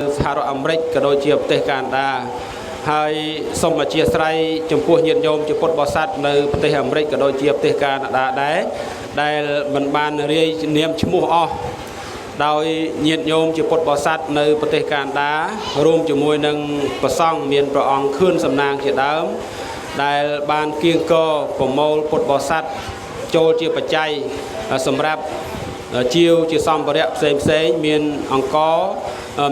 សហរដ្ឋអាមេរិកក៏ដូចជាប្រទេសកាណាដាហើយសូមអធិស្ឋានចំពោះញាតិញោមជាពុទ្ធបរិស័ទនៅប្រទេសអាមេរិកក៏ដូចជាប្រទេសកាណាដាដែរដែលមិនបានរាយនាមឈ្មោះអស់ដោយញាតិញោមជាពុទ្ធបរិស័ទនៅប្រទេសកាណាដារួមជាមួយនឹងព្រះសង្ឃមានព្រះអង្គខឿនសំណាងជាដើមដែលបានគៀងគរប្រមូលពុទ្ធបរិស័ទចូលជាបច្ច័យសម្រាប់ជាវជាសម្ភារៈផ្សេងមានអង្គ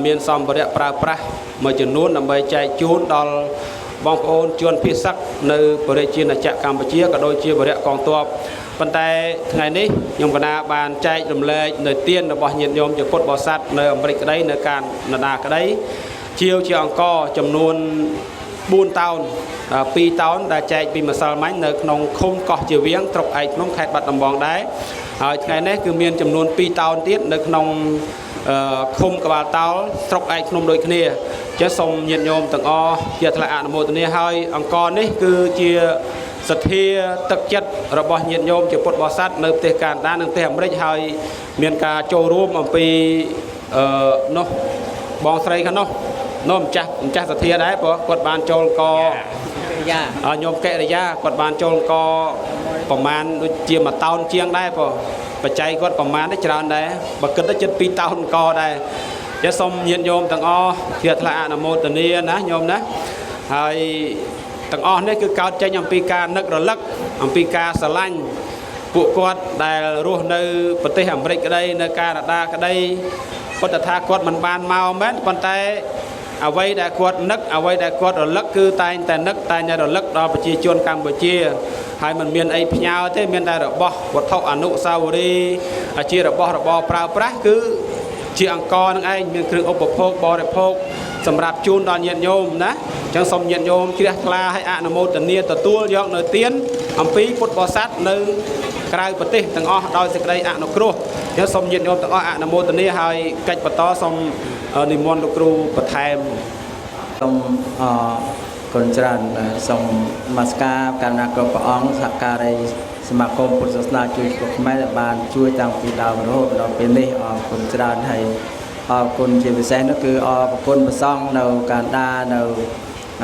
មានសម្ភារៈប្រើប្រាស់មួយចំនួនដើម្បីចែកជូនដល់បងប្អូនជនភៀសសឹកនៅប្រជាជាតិកម្ពុជាក៏ដូចជាបរិយាកងទ័ពប៉ុន្តែថ្ងៃនេះខ្ញុំកណាបានចែករំលែកនៅទានរបស់ញាតិញោមជាពុទ្ធបរិស័ទនៅអាមេរិកក្តីនៅកាណាដាក្តីជាវជាអង្គចំនួន4តោន2តោនដែលចែកពីម្សិលមិញនៅក្នុងឃុំកោះជាវៀងស្រុកឯកភ្នំខេត្តបាត់ដំបងដែរហើយថ្ងៃនេះគឺមានចំនួន2តោនទៀតនៅក្នុងឃុំក្បាលតោលស្រុកឯកភ្នំដូចគ្នាចេះសូមញាតិញោមទាំងអស់ជាថ្លែងអនុមោទនាហើយអង្គនេះគឺជាសទ្ធាទឹកចិត្តរបស់ញាតិញោមជាពុទ្ធបរិស័ទនៅប្រទេសកាណាដានិងប្រទេសអាមេរិកហើយមានការចូលរួមអំពីនោះបងស្រីខាងនោះម្ចាស់សទ្ធាដែរព្រោះគាត់បានចូលកញោមកិរិយាគាត់បានចូលកប្រមាណដូចជាមួយតោនជាងដែរព្រោះបច្ច័យគាត់ប្រមាណនេះច្រើនដែរបើគិតទៅជិត2តោនកដែរចឹងសូមញាតិញោមទាំងអស់ជាថ្លែងអនុមោទនាណាញោមណាហើយទាំងអស់នេះគឺកើតចេញអំពីការនឹករលឹកអំពីការស្រឡាញ់ពួកគាត់ដែលរស់នៅប្រទេសអាមេរិកក្តីនៅកាណាដាក្តីពុទ្ធថាគាត់មិនបានមកមែនប៉ុន្តែអ្វីដែលគាត់នឹកអ្វីដែលគាត់រលឹកគឺតែងតែនឹកតែងតែរលឹកដល់ប្រជាជនកម្ពុជាហើយមិនមានអីផ្ញើទេមានតែរបស់វត្ថុអនុស្សាវរីយ៍ជារបស់របរប្រើប្រាស់គឺជាអង្គនឹងឯងមានគ្រឿងឧបភោគបរិភោគសម្រាប់ជូនដល់ញាតិញោមណាអញ្ចឹងសូមញាតិញោមជ្រះថ្លាឲ្យអនុមោទនាទទួលយកនៅទានអំពីពុទ្ធបរិស័ទនៅក្រៅប្រទេសទាំងអស់ដោយសេចក្តីអនុគ្រោះអញ្ចឹងសូមញាតិញោមទាំងអស់អនុមោទនាហើយកិច្ចបន្តសូមនិមន្តលោកគ្រូបន្ថែមសូមគុណច្រើនសូមនមស្ការកណ្ណាគ្រប់ព្រះអង្គសហការីសមាគមពុទ្ធសាសនាជួយស្រុកខ្មែរដែលបានជួយតាំងពីដើមរហូតដល់ពេលនេះអរគុណច្រើនហើយអរគុណជាពិសេសនោះគឺអរគុណព្រះសង្ឃនៅកាណាដានៅ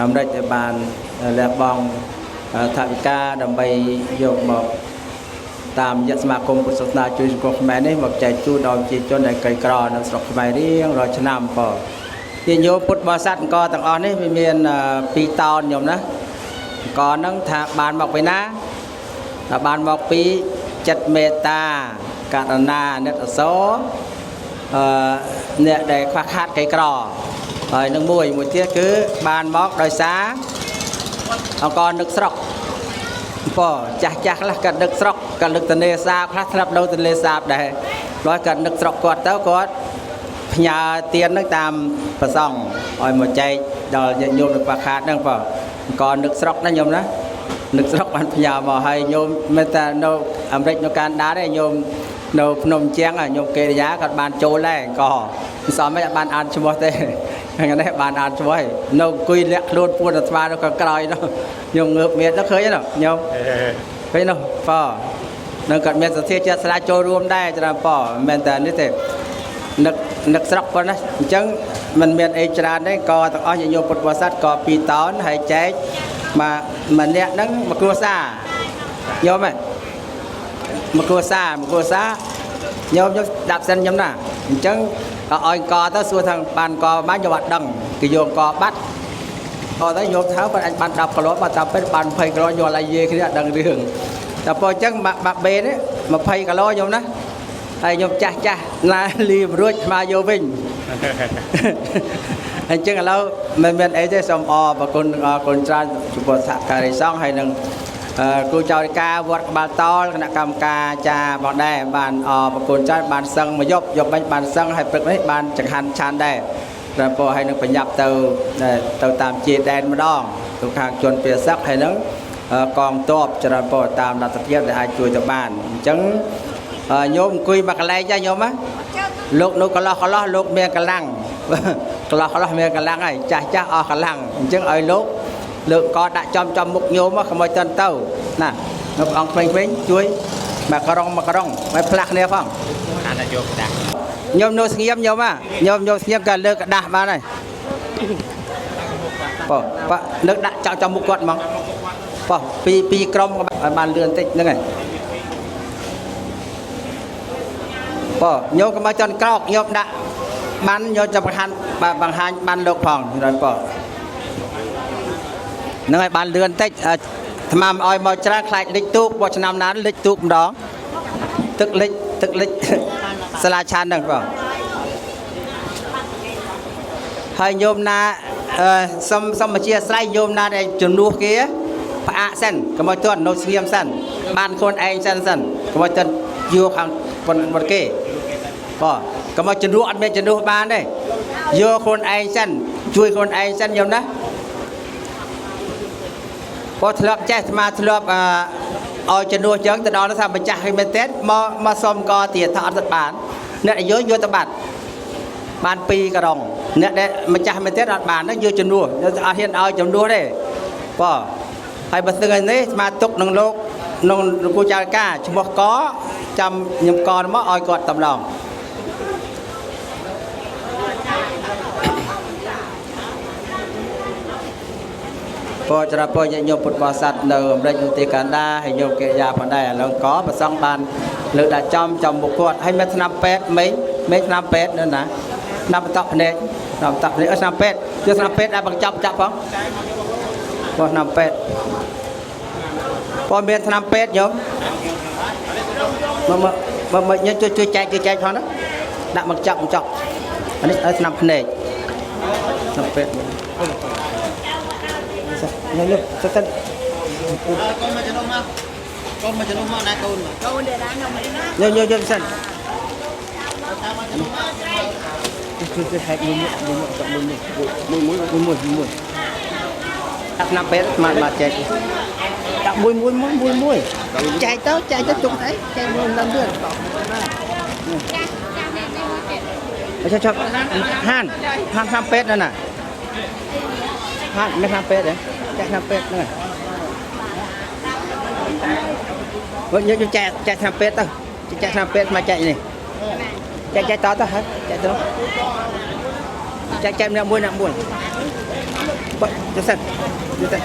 អាមេរិកដែលបានលះបង់ថវិកាដើម្បីយកមកតាមរយៈសមាគមពុទ្ធសាសនាជួយសង្គមខ្មែរនេះមកចែកជូនដល់ប្រជាជនដែលក្រីក្រនៅស្រុកខ្មែររៀងរាល់ឆ្នាំបងជាញោមពុទ្ធបរិស័ទអង្គទាំងអស់នេះវាមាន2តោនញោមណាអង្គហ្នឹងថាបានមកពីណាថាបានមកពីចិត្តមេត្តាករុណាអាណិតអាសូរអ្នកដែលខ្វះខាតក្រីក្រហើយនឹងមួយទៀតគឺបានមកដោយសារអង្គនឹកស្រុកបងចាស់ខ្លះក៏នឹកស្រុកក៏នឹកទនេសាបខ្លះស្រាប់នៅទនេសាបដែរដោយក៏នឹកស្រុកគាត់ទៅគាត់ផ្ញើទាននឹងតាមប្រសង់ឲ្យមកចែកដល់ញាតិញោមនៅខ្វះខាតហ្នឹងបងអង្គនឹកស្រុកណាញោមណានឹកស្រុកបានផ្ញើមកឲ្យញោមមិនតែនៅអាមេរិកនៅកាណាដាទេញោមនៅភ្នំជាងញោមកិរិយាគាត់បានចូលដែរក៏មិនសមមិនបានអានឈ្មោះទេថ្ងៃនេះបានអានឈ្មោះហើយនៅអង្គុយលាក់ខ្លួនពួនអាត្មានៅខាងក្រោយនោះញោមងើបមានទៅឃើញទេញោមឃើញនោះប៉នៅគាត់មានសទ្ធាចិត្តស្រាចូលរួមដែរច្រើនប៉មិនមែនតែនេះទេនឹកស្រុកប៉ុណ្ណាអញ្ចឹងមិនមានអីច្រើនទេក៏ទាំងអស់ញោមពុទ្ធបរិស័ទក៏2តោនហើយចែកមកម្នាក់ហ្នឹងមកគ្រួសារញោមហ៎មកគ្រួសារញោមដាក់សិនញោមណាអញ្ចឹងឲ្យកទៅសួរថាបានកបានយកអត់ដឹងគេយកកបាត់ទៅញោមថាបើអញបាន10គីឡូបើតាមពេទ្យបាន20គីឡូយកឲ្យយាយគ្នាអត់ដឹងរឿងតែបើអញ្ចឹងបាក់បេនេះ20គីឡូញោមណាហើយញោមចាស់ណាលីរួចមកយកវិញអញ្ចឹងឥឡូវមិនមានអីទេសូមអរគុណច្រើនចំពោះសហការីសង្ឃហើយនឹងគ្រូចៅរិកាវត្តក្បាលតលគណៈកម្មការចាបងដែរបានអរគុណច្រើនបានសឹងមកយកបាញ់បានសឹងហើយព្រឹកនេះបានចង្ហាន់ឆានដែរតែពោហើយនឹងប្រញាប់ទៅតាមជាដែនម្ដងទៅខាងជនពាសឹកហើយនឹងកងទ័ពច្រើនពោតាមលទ្ធភាពដែលអាចជួយទៅបានអញ្ចឹងញោមអង្គុយមកកន្លែងចាញោមណាលោកនៅកន្លោះលោកមានកម្លាំងកន្លោះមានកម្លាំងហើយចាស់អស់កម្លាំងអញ្ចឹងឲ្យលោកក៏ដាក់ចំមុខញោមកុំឲ្យទៅណានៅអង្គក្មេងជួយមកក្រុងមកផ្លាស់គ្នាផងអានយកដាក់ nhôm nô nghiêm nhôm à nhôm nghiêm cả lơ cả đá ba này bỏ nước đã trong một quạt mong bỏ pi crom bàn lươn tích nữa này bỏ nhôm cái máy chân cọc nhôm đã bán nhôm cho bằng hành bàn lộc phòng rồi bỏ nữa này bàn lươn tích mà oi màu trắng khai lịch tụp bỏ cho năm nán lịch tụp đó tức lịch sala chan đằng vào hai nhôm na xong mà chia slice nhôm na đây chừng nuốt kia ạ sen cái mọi tuần nô nghiêm sen ban con anh sen cái mọi tuần vô hàng một kê bỏ cái mọi chừng nuốt ăn bên chừng nuốt ban đây vô con anh sen chui con anh sen nhôm đó có thợ chết mà thợ ở trên nuôi trứng từ đó nó sao mình chặt mình tết mà xôm co tiền thọ thật bán nè dưới vô tập bản ban pi cả đồng nè đấy mình chặt mình tết đặt bán nó vô trên nuôi nó hiện ở trên nuôi đây bỏ hay bật từ ngày này mà tục nông lô nông cô cha ca chúng có trăm nhầm con nó oi cọt tầm lòngพอจะรับพอจะโยมพุทธบริษัทเดิมได้ยุติการได้ให้โยมเกียรติพันได้แล้วก็ประสงค์บานหรือได้จำบุคคลให้เม็ดน้ำเป็ดไม่น้ำเป็ดนั่นนะน้ำตับเนี่ยน้ำตับเนี่ยน้ำเป็ดจะน้ำเป็ดได้บางจับฟ้องพอน้ำเป็ดพอเม็ดน้ำเป็ดโยมมาเนี่ยช่วยใจเขานะได้บางจับอันนี้น้ำเนี่ยน้ำเป็ดnhanh lên chắc chắn con mà cho nó này con để đá nó nhiều sân cứ hai mùi đặt năm bé mà chạy đặt mùi chạy tới chung thấy chạy mùi năm đứa cho han năm bé nữa nèไม่ทำเป็ดเลยแจกทำเป็ดเลยวันนี้จะแจกทำเป็ดต่อแจกทำเป็ดมาแจกนี่แจกต่อฮะแจกต่อแจกเนี่ยมวยจะสั่น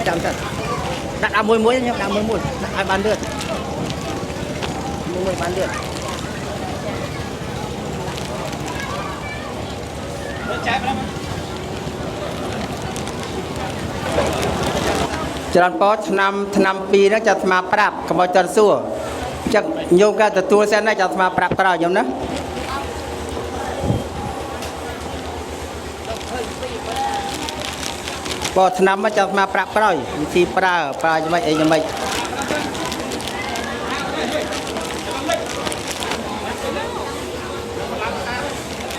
จำสั่นดัดเอามวยเนี่ยดัดมวยดัดบานเลือดมวยบานเลือดจรันปอชนำปีนักจัดมาปรับขโมยจนสู้จากโยมก็จะตัวเส้นนักจัดมาปรับก็เราโยมนะปอชนำมาจัดมาปรับก็เราที่ปลาจะไม่ยังไม่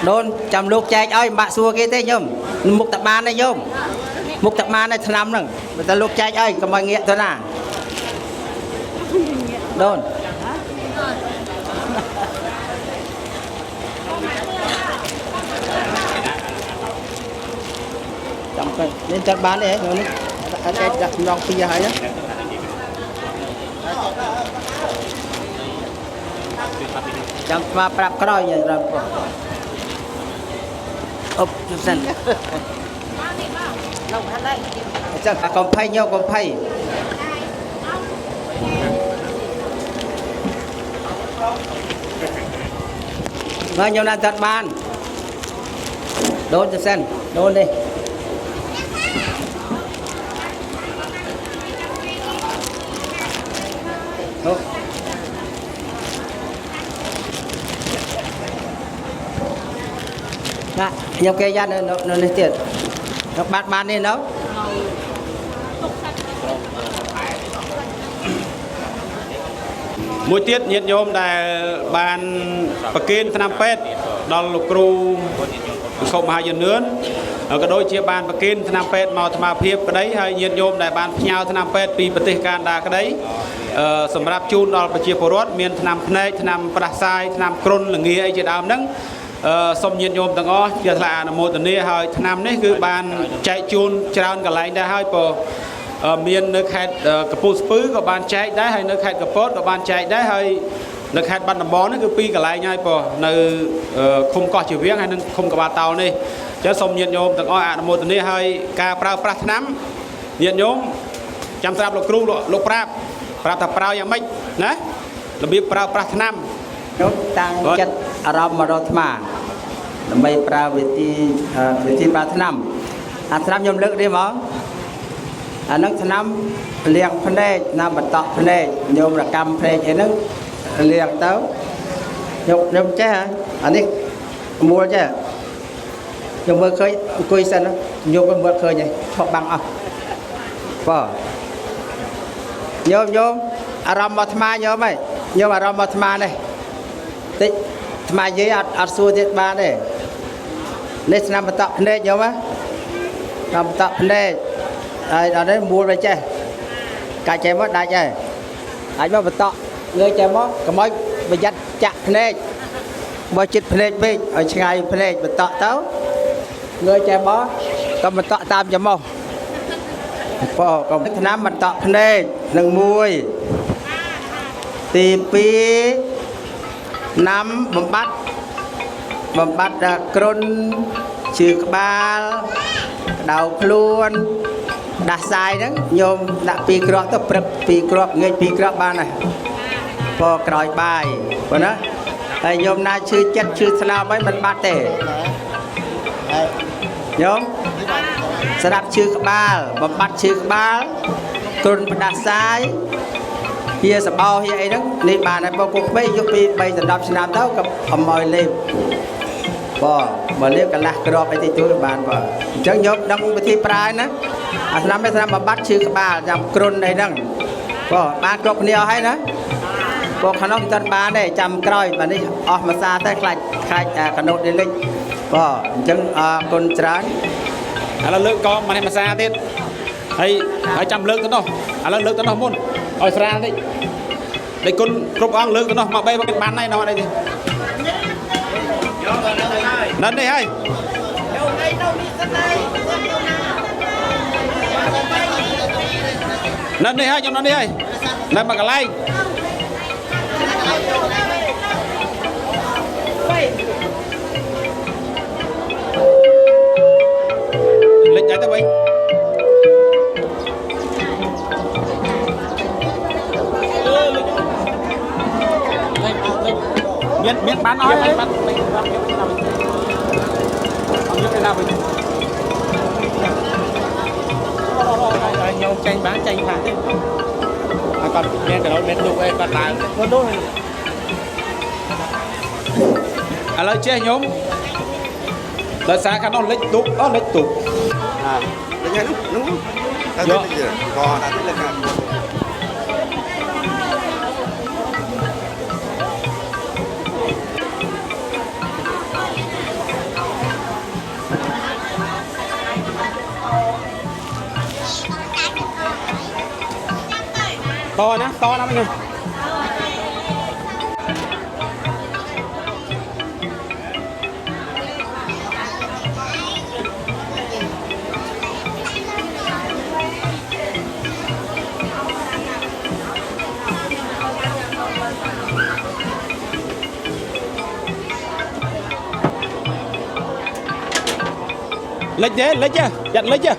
โดนจำลูกแจกอ้อยบะซัวกี่เต้โยมมุกตะบานได้โยมมุกตะมาในสนามนั่งแต่ลูกใจเอ้ยก็มาเงี้ยตัวน่ะโดนจำไปเล่นจัดบ้านเลยนี่อาจารย์จะลองปีอะไรนะจำมาปรับก็ได้ยังรับอบสั่นจังกองไพ่nhauกองไพ่มาnhauนั่นจัดบ้านโดนจะเส้นโดนดิน่ะnhau kê ra nó lấy tiền bạn đi nấuមួយទៀតញាតិញោមដែលបានប្រគេនថ្នាំពេទ្យដល់លោកគ្រូសុខមហាយនឿនក៏ដូចជាបានប្រគេនថ្នាំពេទ្យមកអាត្មាភាពក្តីហើយញាតិញោមដែលបានផ្ញើថ្នាំពេទ្យពីប្រទេសកាណាដាក្តីសម្រាប់ជូនដល់ប្រជាពលរដ្ឋមានថ្នាំភ្នែកថ្នាំផ្ដាសាយថ្នាំគ្រុនល្ងាអីជាដើមហ្នឹងសូមញាតិញោមទាំងអស់ជាថ្លាអនុមោទនាហើយថ្នាំនេះគឺបានចែកជូនច្រើនកន្លែងដែរហើយព្រោះមាននៅខេត្តកំពង់ស្ពឺក៏បានចែកដែរហើយនៅខេត្តកំពតក៏បានចែកដែរហើយ នៅខេត្តបាត់ដំបងនេះគឺពីរកន្លែងហើយបងនៅឃុំកោះជាវៀងហើយនិងឃុំកបាតោនេះអញ្ចឹងសូមញាតិញោមទាំងអស់អនុមោទនាហើយការប្រើប្រាស់ថ្នាំញាតិញោមចាំស្រាប់លោកគ្រូលោកប្រាប់ថាប្រើយ៉ាងម៉េចណារបៀបប្រើប្រាស់ថ្នាំខ្ញុំតាំងចិត្តអារម្មណ៍មករកថ្មដើម្បីប្រើវិធីប្រើថ្នាំអាថ្នាំខ្ញុំលើកនេះមកអានឹងថ្នាំលាងភ្នែកថ្នាំបន្តក់ភ្នែកញោមរកម្មភ្នែកអីហ្នឹងលាងទៅខ្ញុំចេះអានេះមួលចេះខ្ញុំមើលឃើញអង្គុយសិនញោមមើលឃើញហើយឈប់បាំងអស់បងញោមអារម្មណ៍មកថ្មញោមហីញោមអារម្មណ៍មកថ្មនេះតិចថ្មនិយាយអត់សួរទៀតបានទេនេះឆ្នាំបន្តក់ភ្នែកញោមហ៎ឆ្នាំបន្តក់ភ្នែកហើយដល់នេះមួលទៅចេះកាច់ចេះមកដាច់ហើយដាច់មកបន្តក់ងើយចេះមកកុំឲ្យប្រយ័ត្នចាក់ភ្នែកបើចិត្តភ្នែកពេកឲ្យឆ្ងាយភ្នែកបន្តក់ទៅងើយចេះមកក៏បន្តក់តាមច្រមុះបងកុំថ្នាំបន្តក់ភ្នែកនឹងមួយទី2ណាំបំបត្តិគ្រុនជើក្បាលដៅខ្លួនដាស់សាយហ្នឹងញោមដាក់2គ្រាប់ទៅព្រឹក2គ្រាប់ងាយ2គ្រាប់បានហើយពណ៌ក្រោយបាយប៉ុណ្ណាហើយញោមណាឈឺចិត្តឈឺស្លាប់ហើយមិនបាត់ទេញោមស្រាប់ឈឺក្បាលបំបត្តិឈឺក្បាលគ្រុនផ្ដាសាយជាសបោជាអីហ្នឹងនេះបានហើយបងគុកពេកយកពី3ដល់10ឆ្នាំទៅក៏អមឲ្យលេបបងបើលេបកន្លះគ្រាប់អីតិចតួចបានបងអញ្ចឹងយកដឹងវិធីប្រើណាអាថ្នាំនេះថ្នាំបំបត្តិឈឺក្បាលចាំគ្រុនអីហ្នឹងបងបានគ្រប់គ្នាអស់ហើយណាបងខាងនោះមិនទាន់បានទេចាំក្រោយបាទនេះអស់មួយសាទៅខ្លាច់កណូតនេះលេចបងអញ្ចឹងអរគុណច្រើនឥឡូវលើកកងមកនេះមួយសាទៀតហើយចាំលើកទៅនោះឥឡូវលើកទៅនោះមុនឲ្យស្រាលតិចដេកគុណគ្រប់អង្គលើកទៅនោះមក3មកបានហើយនោះអីទេនៅនេះហើយនៅនេះហើយខ្ញុំនៅនេះហើយនៅមកកន្លែងលេចજાયទៅវិញមានបានអស់ហើយបានអត់យកទៅណាវិញញោមចេញបានចេញបានទេហើយគាត់មានកណ្ដោមានឌុកអីគាត់ឡើងគាត់នោះឥឡូវចេះញោមដោយសារខាងនោះលិចឌុកលិចទូកលិចហ្នឹងទៅលិចក៏ដាក់ទៅលិចខាងតណាមិនញោមលិចទេលិចយ៉ាត់លិចគ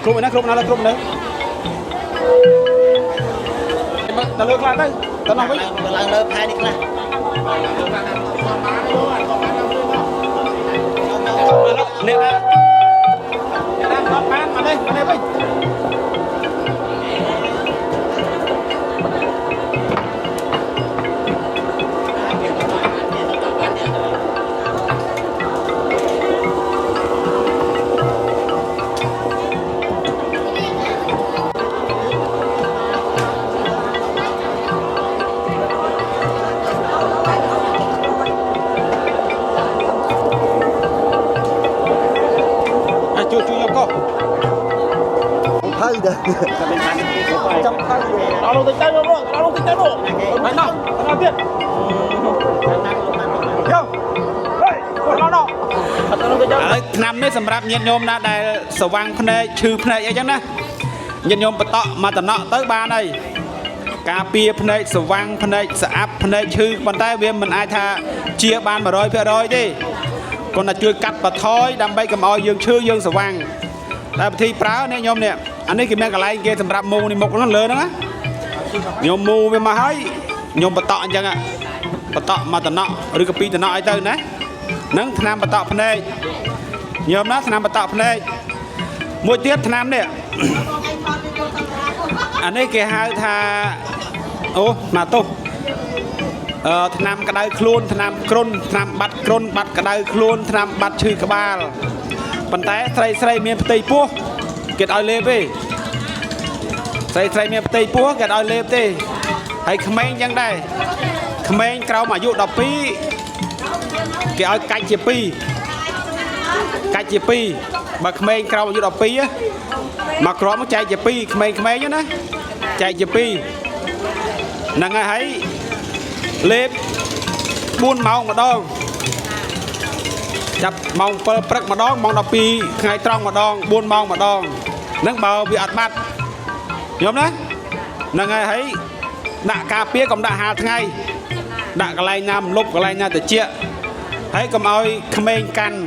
្រប់ណាគ្រប់ណាគ្រប់នៅទៅលើខ្លះទៅនោះវិញឡើងលើផែនេះខ្លះអ្នកណាគាត់បានមកនេះវិញ dah. Kalau kita bro, kalau kita bro. Mana? Mana dia? Yo. Hei, mana? ហើយឆ្នាំនេះសម្រាប់ញាតិញោមណាដែលស្វាំងភ្នែកឈឺភ្នែកអីចឹងណាញាតិញោមបតក់មកតំណក់ទៅបានហើយការពារភ្នែកស្វាំងភ្នែកស្អាប់ភ្នែកឈឺប៉ុន្តែវាមិនអាចថាជាបាន 100% ទេគាត់តែជួយកាត់បន្ថយដើម្បីកុំឲ្យយើងឈឺយើងស្វាំងតែវិធីប្រើនេះញោមនេះអានេះគេមានកន្លែងគេសម្រាប់មូនេះមុខហ្នឹងលើហ្នឹងណាញោមមូវាមកហើយញោមបតក់អញ្ចឹងបតក់មកតំណក់ឬក៏ពីតំណក់អីទៅណាហ្នឹងថ្នាំបតក់ភ្នែកញោមណាថ្នាំបតក់ភ្នែកមួយទៀតថ្នាំនេះអានេះគេហៅថាអូមកទោសថ្នាំក្តៅខ្លួនថ្នាំគ្រុនថ្នាំបាត់គ្រុនបាត់ក្តៅខ្លួនថ្នាំបាត់ឈឺក្បាលប៉ុន្តែស្រីមានផ្ទៃពោះគេឲ្យលេបទេស្រីមានផ្ទៃពោះគេឲ្យលេបទេហើយក្មេងចឹងដែរក្មេងក្រោមអាយុ12គេឲ្យកាច់ជា2បើក្មេងក្រោមអាយុ12មកគ្រាប់មកចែកជា2ក្មេងណាចែកជា2ហ្នឹងហើយលេប4ម៉ោងម្ដងចាប់ម៉ោង7ព្រឹកម្ដងម៉ោង12ថ្ងៃត្រង់ម្ដង4ម៉ោងម្ដងហ្នឹងបើវាអត់បាត់យល់ណាហ្នឹងហើយដាក់ការពារកុំដាក់ហាលថ្ងៃដាក់កន្លែងណាមលុបកន្លែងណាត្រជាក់ហើយកុំឲ្យក្មេងកាន់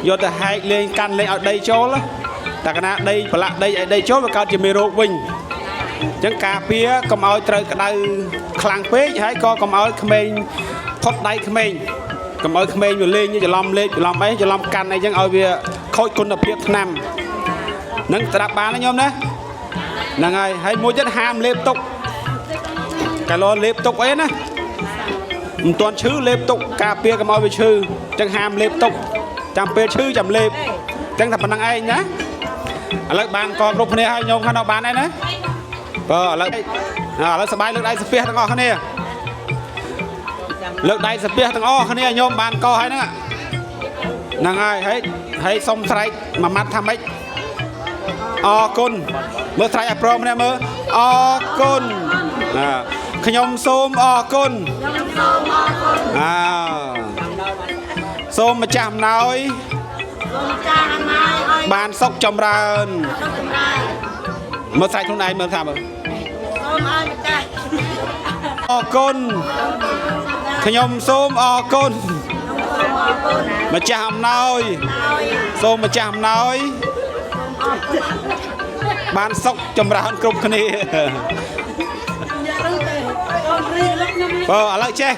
យកទៅហែកលេងកាន់លេងឲ្យដីចូលតែកណាដីប្រឡាក់ដីឲ្យដីចូលវាកើតជាមេរោគវិញអញ្ចឹងការពារកុំឲ្យត្រូវក្តៅខ្លាំងពេកហើយក៏កុំឲ្យក្មេងផុតដៃក្មេងកុំឲ្យក្មេងវាលេងច្រឡំលេខច្រឡំអីច្រឡំកាន់អីចឹងឲ្យវាខូចគុណភាពថ្នាំនឹងត្រាប់បានណាញោមណាហ្នឹងហើយមួយទៀតហាមលេបទុកកាលលេបទុកអីណាមិនទាន់ឈឺលេបទុកការពារកុំឲ្យវាឈឺចឹងហាមលេបទុកចាំពេលឈឺចាំលេបចឹងតែប៉ុណ្្នឹងឯងណាឥឡូវបានកគ្រប់គ្នាហើយញោមខាងនោះបានហើយណាបើឥឡូវសប្បាយលើកដៃសាពះទាំងអស់គ្នាលើកដៃសាពះទាំងអស់គ្នាញោមបានកហើយហ្នឹងហើយសុំស្រែកមួយម៉ាត់ថាម៉េចអរគុណមើលស្រែកឲ្យព្រមគ្នាមើលអរគុណខ្ញុំសូមអរគុណសូមម្ចាស់អំណោយបានសុខចម្រើនមើលស្រែកខ្លួនឯងមើលថាមើលសូមឲ្យម្ចាស់អរគុណខ្ញុំសូមអរគុណម្ចាស់អំណោយសូមម្ចាស់អំណោយបានសុខចម្រើនគ្រប់គ្នាបើឥឡូវចេះ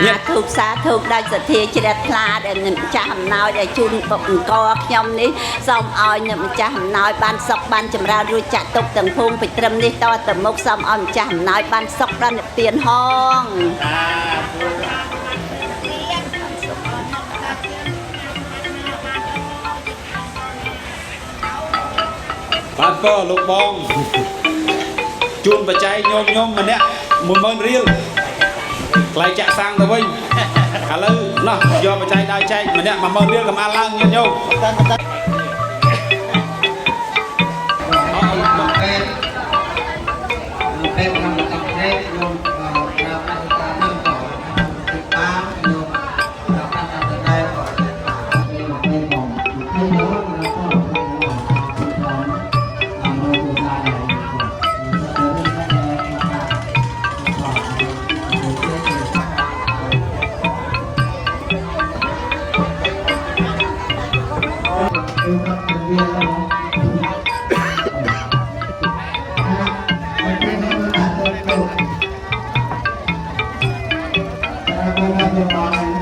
ញាតិ ធូបសាធូបដាច់សទ្ធាជ្រះថ្លាដែលម្ចាស់អំណោយដែលជូនបុកអង្គខ្ញុំនេះសូមឲ្យអ្នកម្ចាស់អំណោយបានសុខបានចម្រើនរួចចាក់ទុកទាំងភូមិពីត្រឹមនេះតទៅមុខសូមឲ្យម្ចាស់អំណោយបានសុខដល់និព្វានហងបាទក៏លោកបងជូនបច្ច័យញោមម្នាក់ 10000 រៀលថ្លៃចាក់សាំងទៅវិញឥឡូវណោះយកបច្ច័យដើរចែកម្នាក់ 10000 រៀលកំអាលឡើងញាតិញោមHãy subscribe cho kênh Ghiền Mì Gõ để không bỏ lỡ